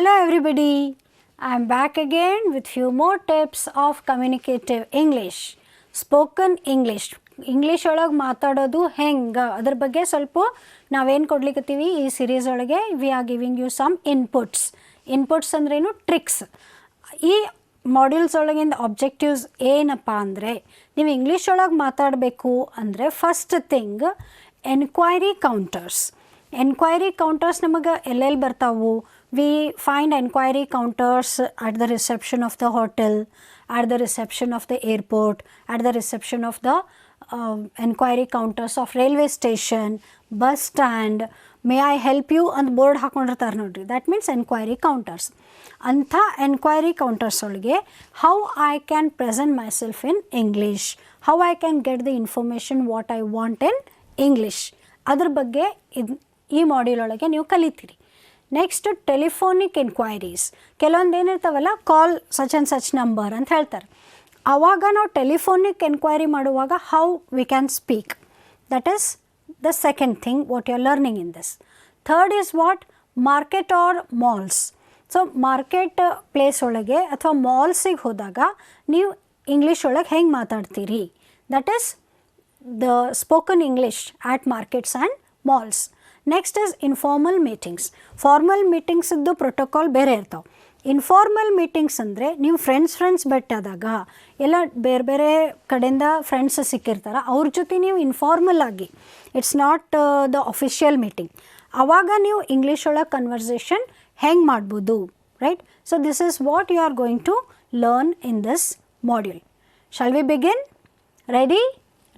Hello everybody, I am back again with few more tips of communicative English. Spoken English. English ಒಳಗೆ ಮಾತಾಡೋದು ಹೆಂಗೆ ಅದ್ರ ಬಗ್ಗೆ ಸ್ವಲ್ಪ ನಾವೇನು ಕೊಡ್ಲಿಕ್ಕತ್ತೀವಿ ಈ ಸೀರೀಸ್ ಒಳಗೆ we are giving you some inputs ಅಂದ್ರೇನು ಟ್ರಿಕ್ಸ್. ಈ ಮಾಡ್ಯೂಲ್ಸ್ ಒಳಗಿಂದ ಆಬ್ಜೆಕ್ಟಿವ್ಸ್ ಏನಪ್ಪ ಅಂದರೆ ನೀವು ಇಂಗ್ಲೀಷ್ ಒಳಗೆ ಮಾತಾಡಬೇಕು ಅಂದರೆ ಫಸ್ಟ್ ಥಿಂಗ್ ಎನ್ಕ್ವೈರಿ ಕೌಂಟರ್ಸ್ ನಮಗೆ ಎಲ್ಲೆಲ್ಲಿ ಬರ್ತಾವು. We find enquiry counters at the reception of the hotel, at the reception of the airport, at the reception of the enquiry counters of railway station, bus stand. May I help you on board hakondirtar nodri. That means enquiry counters. Anta enquiry counters olige how I can present myself in English, how I can get the information what I want in English. Adar ಬಗ್ಗೆ ಈ module ಒಳಗೆ ನೀವು ಕಲಿತೀರಿ. Next telephonic enquiries. ಕೆಲವೊಂದು ಏನಿರ್ತಾವಲ್ಲ call such and such number ಅಂತ ಹೇಳ್ತಾರೆ. ಆವಾಗ ನಾವು ಟೆಲಿಫೋನಿಕ್ ಎನ್ಕ್ವೈರಿ ಮಾಡುವಾಗ how we can speak. That is the second thing what you are learning in this. Third is what market are malls. So market place ಒಳಗೆ ಅಥವಾ ಮಾಲ್ಸಿಗೆ ಹೋದಾಗ ನೀವು ಇಂಗ್ಲೀಷ್ ಒಳಗೆ ಹೆಂಗೆ ಮಾತಾಡ್ತೀರಿ. That is the spoken English at markets and malls. Next is informal meetings. Formal ಮೀಟಿಂಗ್ಸದ್ದು protocol ಬೇರೆ ಇರ್ತಾವೆ. ಇನ್ಫಾರ್ಮಲ್ ಮೀಟಿಂಗ್ಸ್ ಅಂದರೆ ನೀವು ಫ್ರೆಂಡ್ಸ್ ಭೇಟಿಯಾದಾಗ ಎಲ್ಲ ಬೇರೆ ಬೇರೆ ಕಡೆಯಿಂದ ಫ್ರೆಂಡ್ಸ್ ಸಿಕ್ಕಿರ್ತಾರೆ, ಅವ್ರ ಜೊತೆ ನೀವು ಇನ್ಫಾರ್ಮಲ್ ಆಗಿ, it's not the official meeting, ಆವಾಗ ನೀವು ಇಂಗ್ಲೀಷ್ ಒಳಗೆ ಕನ್ವರ್ಸೇಷನ್ ಹೆಂಗೆ ಮಾಡ್ಬೋದು, right? So this is what you are going to learn in this module. Shall we begin?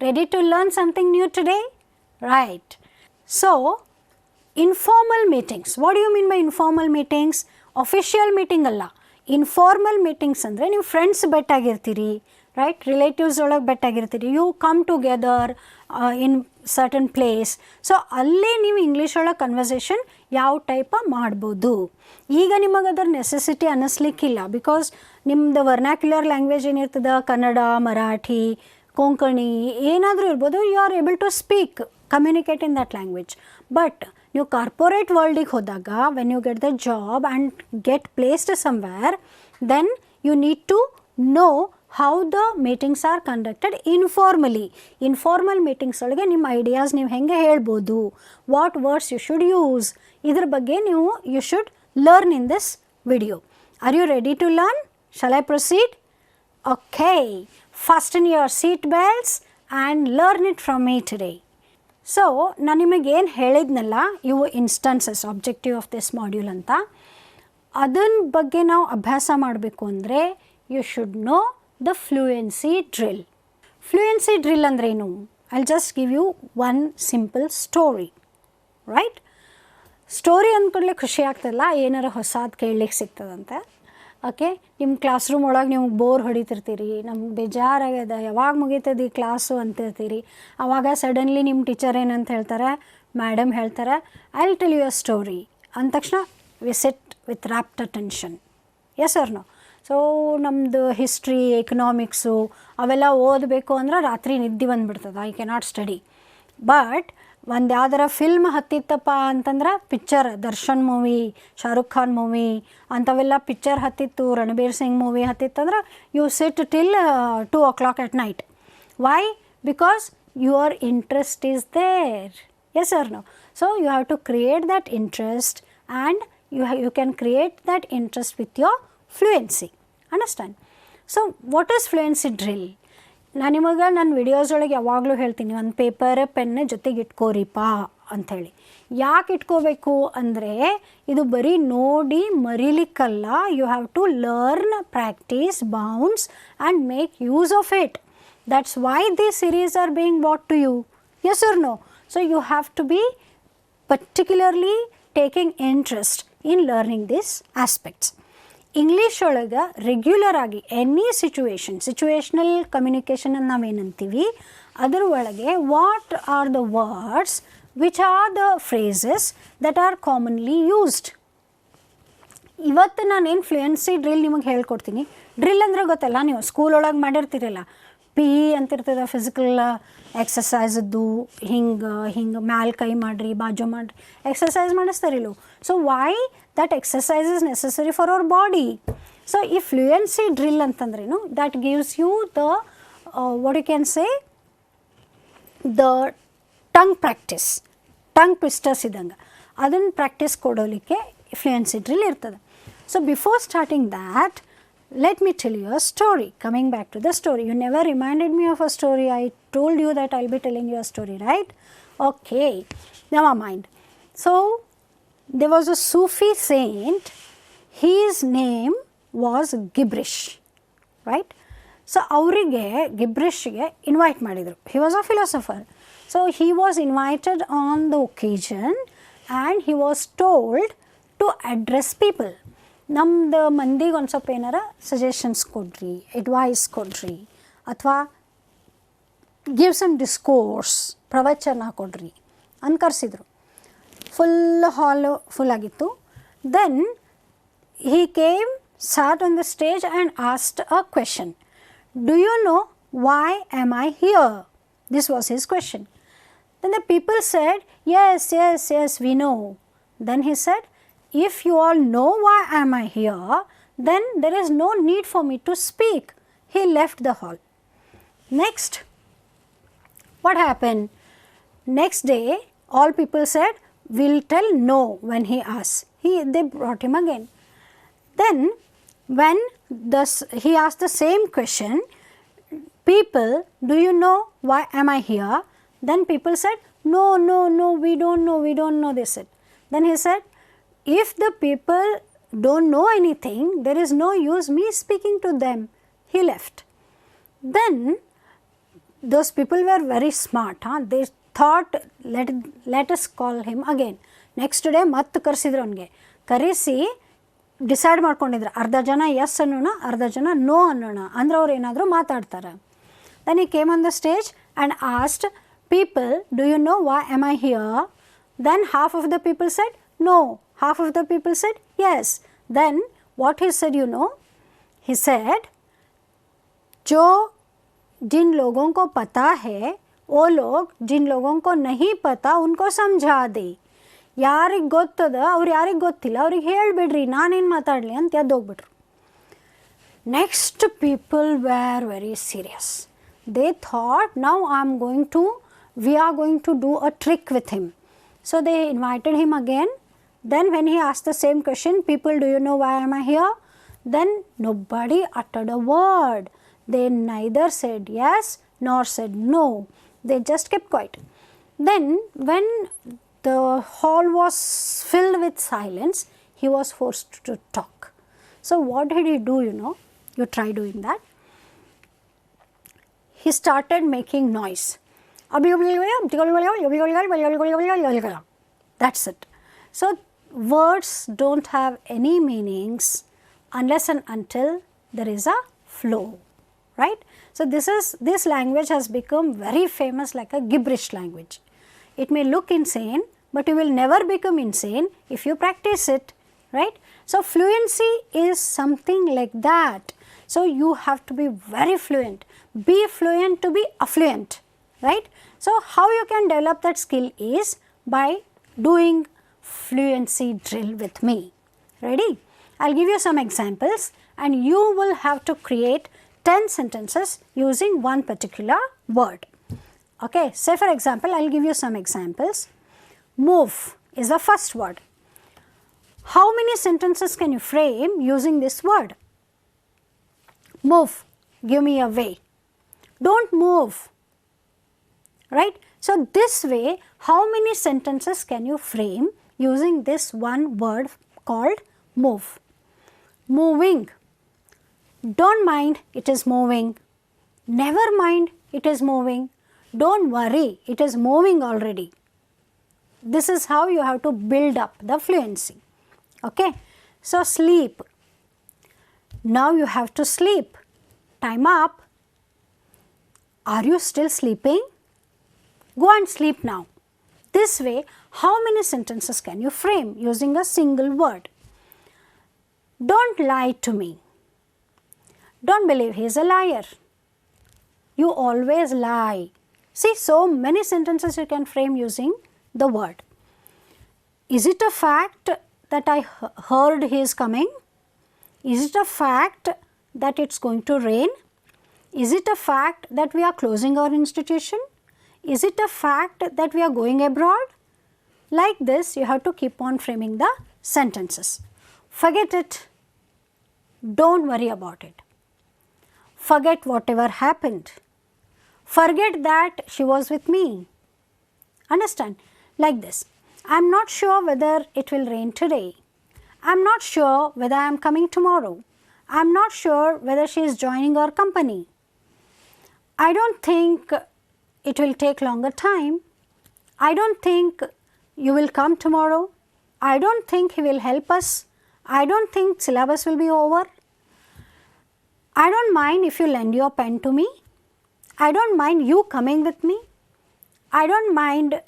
Ready to learn something new today? Right. So, informal meetings. What do you mean by informal meetings? Official meeting ಅಲ್ಲ. Informal meetings ಅಂದರೆ ನೀವು friends ಬೆಟ್ಟಾಗಿರ್ತೀರಿ, right? Relatives ಒಳಗೆ ಬೆಟ್ಟಾಗಿರ್ತೀರಿ. You come together in certain place. So ಅಲ್ಲಿ ನೀವು English ಒಳಗೆ conversation ಯಾವ type ಮಾಡ್ಬೋದು. ಈಗ ನಿಮಗೆ ಅದರ ನೆಸೆಸಿಟಿ ಅನ್ನಿಸ್ಲಿಕ್ಕಿಲ್ಲ, ಬಿಕಾಸ್ ನಿಮ್ಮದು ವರ್ನಾಕ್ಯುಲರ್ ಲ್ಯಾಂಗ್ವೇಜ್ ಏನಿರ್ತದೆ, ಕನ್ನಡ, ಮರಾಠಿ, ಕೊಂಕಣಿ ಏನಾದರೂ ಇರ್ಬೋದು, you are able to speak, communicate in that language. But ನೀವು ಕಾರ್ಪೊರೇಟ್ ವರ್ಲ್ಡಿಗೆ ಹೋದಾಗ when you get the job and get placed somewhere, then you need to know how the meetings are conducted informally. Informal meetings ಒಳಗೆ ನಿಮ್ಮ ideas ನೀವು ಹೆಂಗೆ ಹೇಳ್ಬೋದು, what words you should use, ಇದ್ರ ಬಗ್ಗೆ ನೀವು you should learn in this video. Are you ready to learn? Shall I proceed? Okay, fasten your seat belts and learn it from me today. So ನಾನು ನಿಮಗೇನು ಹೇಳಿದ್ನಲ್ಲ, ಇವು instances objective of this module ಅಂತ, ಅದನ್ನ ಬಗ್ಗೆ ನಾವು ಅಭ್ಯಾಸ ಮಾಡಬೇಕು ಅಂದರೆ you should know the fluency drill. Fluency drill ಅಂದ್ರೇನು? I just give you one simple story, right? Story ಅಂದ್ಕೊಳ್ಳೆ ಖುಷಿ ಆಗ್ತದಲ್ಲ, ಏನಾರು ಹೊಸದು ಕೇಳಲಿಕ್ಕೆ ಸಿಗ್ತದಂತೆ. ಓಕೆ, ನಿಮ್ಮ ಕ್ಲಾಸ್ ರೂಮ್ ಒಳಗೆ ನೀವು ಬೋರ್ ಹೊಡಿತಿರ್ತೀರಿ, ನಮ್ಗೆ ಬೇಜಾರಾಗ್ಯದ, ಯಾವಾಗ ಮುಗೀತದೆ ಈ ಕ್ಲಾಸು ಅಂತಿರ್ತೀರಿ. ಆವಾಗ ಸಡನ್ಲಿ ನಿಮ್ಮ ಟೀಚರ್ ಏನಂತ ಹೇಳ್ತಾರೆ, ಮೇಡಮ್ ಹೇಳ್ತಾರೆ, I will tell you a story ಅಂದ ತಕ್ಷಣ we sit with rapt attention. Yes or no? So ನಮ್ಮದು ಹಿಸ್ಟ್ರಿ, ಎಕನಾಮಿಕ್ಸು ಅವೆಲ್ಲ ಓದಬೇಕು ಅಂದ್ರೆ ರಾತ್ರಿ ನಿದ್ದೆ ಬಂದುಬಿಡ್ತದೆ, ಐ ಕೆನಾಟ್ ಸ್ಟಡಿ. ಬಟ್ ಒಂದು ಯಾವ್ದಾರ ಫಿಲ್ಮ್ ಹತ್ತಿತ್ತಪ್ಪ ಅಂತಂದ್ರೆ, picture Darshan movie, Shahrukh Khan movie ಅಂಥವೆಲ್ಲ ಪಿಕ್ಚರ್ ಹತ್ತಿತ್ತು, ರಣಬೀರ್ ಸಿಂಗ್ ಮೂವಿ ಹತ್ತಿತ್ತಂದ್ರೆ you sit till 2 o'clock at night. Why? Because your interest is there. Yes or no? So you have to create that interest and you can create that interest with your fluency. Understand? So what is fluency drill? ನಾನು ನಿಮಗೆ ನನ್ನ videos ಒಳಗೆ ಯಾವಾಗಲೂ ಹೇಳ್ತೀನಿ, ಒಂದು paper pen ಜೊತೆಗೆ ಇಟ್ಕೋರಿಪ್ಪ ಅಂಥೇಳಿ. ಯಾಕೆ ಇಟ್ಕೋಬೇಕು ಅಂದರೆ ಇದು ಬರೀ ನೋಡಿ ಮರೀಲಿಕ್ಕಲ್ಲ, you have to learn, practise, bounce and make use of it. That's why these series are being bought to you. Yes or no? So you have to be particularly taking interest in learning these aspects. English ಒಳಗೆ regular ಆಗಿ any situational communication ಅಂತ ನಾವೇನಂತೀವಿ, ಅದರ ಒಳಗೆ what are the words which are the phrases that are commonly used. ಇವತ್ತು ನಾನೇನು fluency drill ನಿಮಗೆ ಹೇಳ್ಕೊಡ್ತೀನಿ. ಡ್ರಿಲ್ ಅಂದರೆ ಗೊತ್ತಲ್ಲ, ನೀವು ಸ್ಕೂಲ್ ಒಳಗೆ ಮಾಡಿರ್ತೀರಲ್ಲ, ಪಿ ಅಂತಿರ್ತದೆ ಫಿಸಿಕಲ್ ಎಕ್ಸಸೈಸದ್ದು, ಹಿಂಗೆ ಮ್ಯಾಲ್ ಕೈ ಮಾಡಿರಿ, ಬಾಜು ಮಾಡಿರಿ, ಎಕ್ಸಸೈಸ್ ಮಾಡಿಸ್ತಾರಿಲ್ಲ. So why that exercise is necessary for our body. So ಈ ಫ್ಲೂಯೆನ್ಸಿ ಡ್ರಿಲ್ ಅಂತಂದ್ರೇನು, that gives you the what you can say the tongue practice, tongue twisters ಇದ್ದಂಗೆ ಅದನ್ನು ಪ್ರಾಕ್ಟೀಸ್ ಕೊಡೋಲಿಕ್ಕೆ ಫ್ಲೂಯೆನ್ಸಿ ಡ್ರಿಲ್ ಇರ್ತದೆ. So before starting that, let me tell you a story. Coming back to the story, you never reminded me of a story. I told you that I'll be telling you a story, right? Okay, never mind. So there was a Sufi saint, his name was Gibrish, right? So ಅವರಿಗೆ ಗಿಬ್ರಿಷ್ಗೆ invite ಮಾಡಿದರು. He was a philosopher. So he was invited on the occasion and he was told to address people. ನಮ್ದು ಮಂದಿಗೆ ಒಂದು ಸ್ವಲ್ಪ ಏನಾರ suggestions ಕೊಡ್ರಿ, advice ಕೊಡ್ರಿ, ಅಥವಾ ಗಿವ್ ಸಮ್ ಡಿಸ್ಕೋರ್ಸ್, ಪ್ರವಚನ ಕೊಡ್ರಿ ಅಂತ ಕರೆಸಿದ್ರು. ಫುಲ್ ಹಾಲು ಫುಲ್ ಆಗಿತ್ತು. Then he came, sat on the stage and asked a question. Do you know why am I here? This was his question. Then the people said, yes, yes, yes, we know. Then he said, if you all know why am I here, then there is no need for me to speak. He left the hall. Next, what happened? Next day, all people said, we'll tell no when he asks. They brought him again. Then, when he asked the same question, people, do you know why am I here? Then people said, no, no, no, we don't know, they said. Then he said, if the people don't know anything, there is no use me speaking to them. He left. Then those people were very smart. They thought, let us call him again. Next day ಮತ್ತೆ ಕರೆಸಿದ್ರು. ಅವನಿಗೆ ಕರೆಸಿ decide ಮಾಡ್ಕೊಂಡಿದ್ರು, ಅರ್ಧ ಜನ S ಅನ್ನೋಣ, ಅರ್ಧ ಜನ no ಅನ್ನೋಣ, ಅಂದ್ರೆ ಅವ್ರು ಏನಾದರೂ ಮಾತಾಡ್ತಾರೆ. Then he came on the stage and asked people, do you know why am I here? Then half of the people said no, half of the people said yes. Then what he said, you know, he said, जो जिन लोगों को पता है वो लोग जिन लोगों को नहीं पता उनको समझा दे. ಯಾರಿಗೆ ಗೊತ್ತದ ಅವ್ರು ಯಾರಿಗೆ ಗೊತ್ತಿಲ್ಲ ಅವ್ರಿಗೆ ಹೇಳಿಬಿಡ್ರಿ, ನಾನೇನು ಮಾತಾಡಲಿ ಅಂತ ಎದ್ದೋಗ್ಬಿಟ್ರು. Next people were very serious. They thought, now we are going to do a trick with him. So they invited him again. Then when he asked the same question, people, do you know why am I here? Then nobody uttered a word. They neither said yes nor said no. They just kept quiet. Then when the hall was filled with silence, he was forced to talk. So what did he do, you know? You try doing that. He started making noise. That's it. So words don't have any meanings unless and until there is a flow, right? So this language has become very famous, like a gibberish language. It may look insane, but you will never become insane if you practice it, right? So fluency is something like that. So you have to be very fluent. Be fluent to be affluent, right? So how you can develop that skill is by doing fluency drill with me. Ready? I'll give you some examples and you will have to create 10 sentences using one particular word. Okay, say for example, I'll give you some examples. Move is the first word. How many sentences can you frame using this word? Move, give me a way. Don't move, right? So this way, how many sentences can you frame using this one word called move? Moving. Don't mind, it is moving. Never mind, it is moving. Don't worry, it is moving already. This is how you have to build up the fluency. Okay, so sleep. Now you have to sleep. Time up. Are you still sleeping? Go and sleep now. This way, how many sentences can you frame using a single word? Don't lie to me. Don't believe he is a liar. You always lie. See, so many sentences you can frame using the word. Is it a fact that I heard he is coming? Is it a fact that it's going to rain? Is it a fact that we are closing our institution? Is it a fact that we are going abroad? Like this, you have to keep on framing the sentences. Forget it. Don't worry about it. Forget whatever happened. Forget that she was with me. Understand? Like this. I am not sure whether it will rain today. I am not sure whether I am coming tomorrow. I am not sure whether she is joining our company. I don't think it will take longer time. I don't think you will come tomorrow. I don't think he will help us. I don't think syllabus will be over. I don't mind if you lend your pen to me. I don't mind you coming with me. I don't mind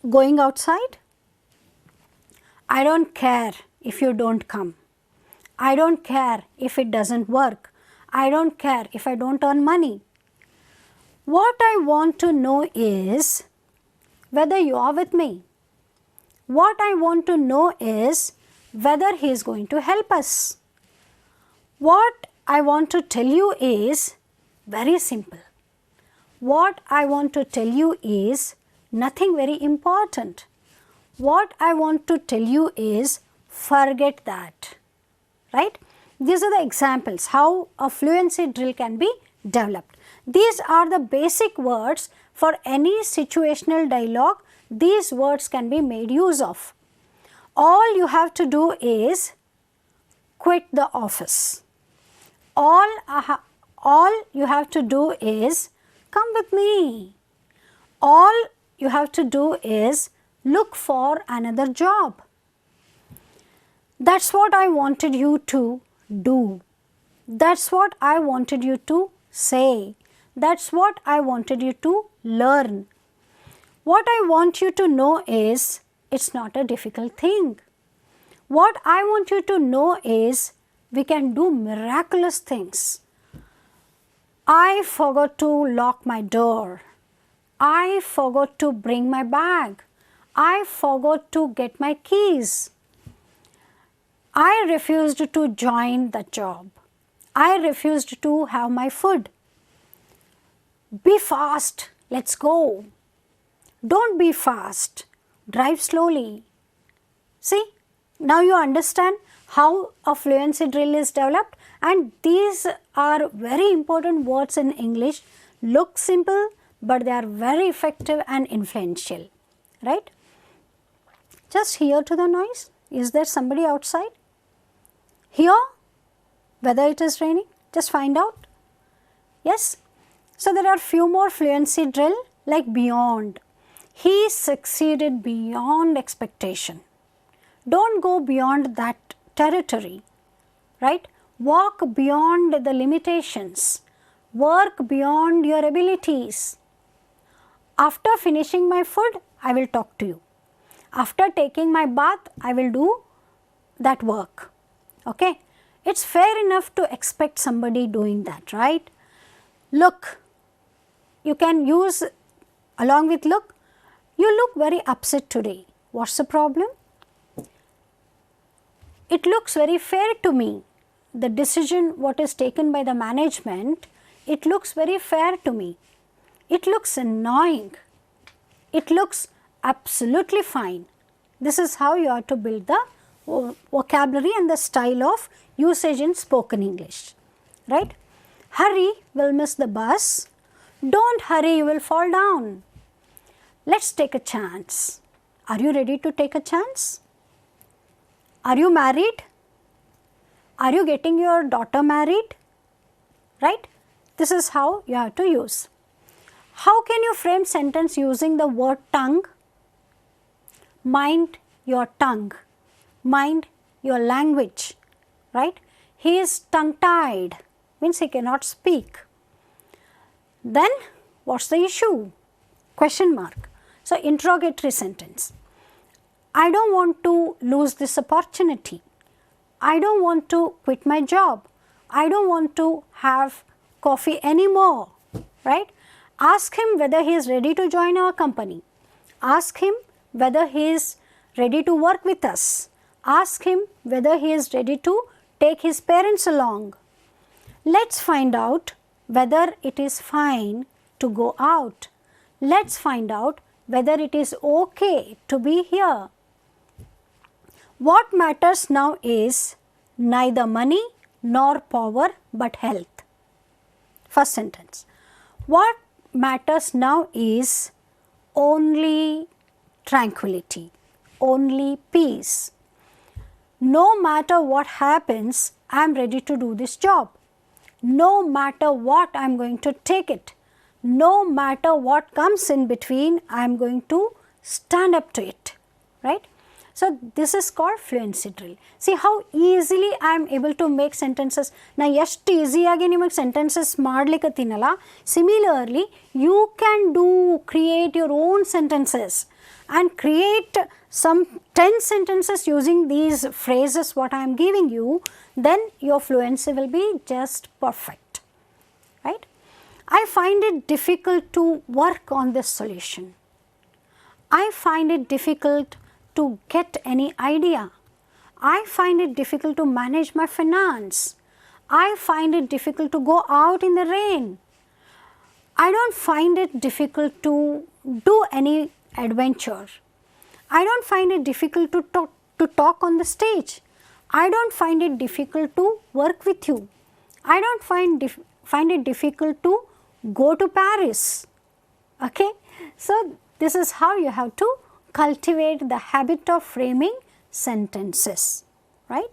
going outside. I don't care if you don't come. I don't care if it doesn't work. I don't care if I don't earn money. What I want to know is whether you are with me. What I want to know is whether he is going to help us. What I want to tell you is very simple. What I want to tell you is nothing very important. What I want to tell you is forget that. Right? These are the examples how a fluency drill can be developed. These are the basic words for any situational dialogue. These words can be made use of. All you have to do is quit the office. All you have to do is come with me. All you have to do is look for another job. That's what I wanted you to do. That's what I wanted you to say. That's what I wanted you to learn. What I want you to know is it's not a difficult thing. What I want you to know is we can do miraculous things. I forgot to lock my door. I forgot to bring my bag. I forgot to get my keys. I refused to join the job. I refused to have my food. Be fast, let's go. Don't be fast, drive slowly. See, now you understand how a fluency drill is developed, and these are very important words in English. Look simple, but they are very effective and influential, right? Just hear to the noise. Is there somebody outside? Hear whether it is raining. Just find out. Yes. So there are few more fluency drill like beyond. He succeeded beyond expectation. Don't go beyond that territory, right? Walk beyond the limitations. Work beyond your abilities. After finishing my food, I will talk to you. After taking my bath, I will do that work. Okay? It's fair enough to expect somebody doing that, right? Look, you can use along with look. You look very upset today. What's the problem? It looks very fair to me. The decision what is taken by the management, it looks very fair to me. It looks annoying. It looks absolutely fine. This is how you have to build the vocabulary and the style of usage in spoken English, right? Hurry, we'll miss the bus. Don't hurry, you will fall down. Let's take a chance. Are you ready to take a chance? Are you married? Are you getting your daughter married? Right? This is how you have to use. How can you frame sentence using the word tongue? Mind your tongue. Mind your language. Right? He is tongue-tied. Means he cannot speak. Then what's the issue? Question mark. So interrogatory sentence. I don't want to lose this opportunity. I don't want to quit my job. I don't want to have coffee anymore. right? Ask him whether he is ready to join our company. Ask him whether he is ready to work with us. Ask him whether he is ready to take his parents along. Let's find out whether it is fine to go out. Let's find out whether it is okay to be here. What matters now is neither money nor power but health. First sentence. What matters now is only tranquility, only peace. No matter what happens, I am ready to do this job. No matter what, I am going to take it. No matter what comes in between, I am going to stand up to it, right? So, this is called fluency drill. See how easily I am able to make sentences. Na ಎಷ್ಟು ಈಸಿಯಾಗಿ ನಿಮಗೆ sentences ಮಾಡ್ಲಿಕ್ಕತ್ತೀನಲ್ಲ, similarly you can create your own sentences and create some 10 sentences using these phrases what I am giving you, then your fluency will be just perfect, right? I find it difficult to work on this solution. I find it difficult to get any idea. I find it difficult to manage my finance. I find it difficult to go out in the rain. I don't find it difficult to do any adventure. I don't find it difficult to talk on the stage. I don't find it difficult to work with you. I don't find it difficult to go to Paris. Okay? So, this is how you have to cultivate the habit of framing sentences, right?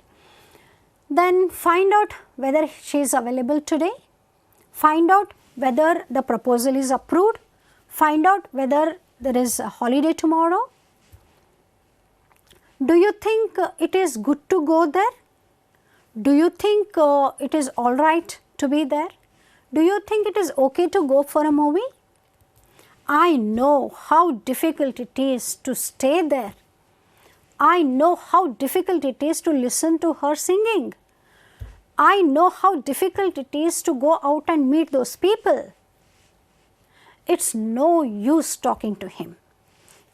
Then find out whether she is available today. Find out whether the proposal is approved. Find out whether there is a holiday tomorrow. Do you think it is good to go there? Do you think it is all right to be there? Do you think it is okay to go for a movie? I know how difficult it is to stay there. I know how difficult it is to listen to her singing. I know how difficult it is to go out and meet those people. It's no use talking to him.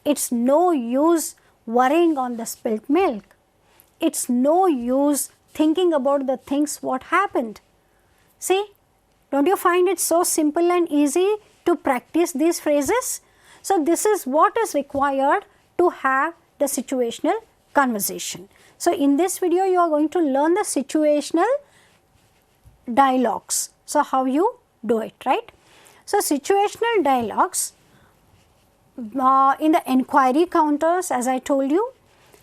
It's no use worrying on the spilt milk. It's no use thinking about the things what happened. See, don't you find it so simple and easy to practice these phrases? So, this is what is required to have the situational conversation. So, in this video you are going to learn the situational dialogues. So, how you do it, right? So, situational dialogues in the inquiry counters, as I told you,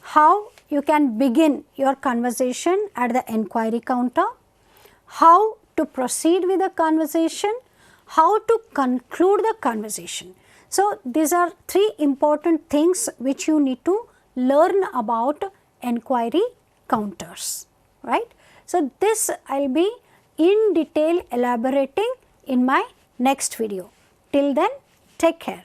how you can begin your conversation at the inquiry counter, how to proceed with the conversation, how to conclude the conversation. So, these are 3 important things which you need to learn about inquiry counters, right? So, this I will be in detail elaborating in my next video. Till then, take care.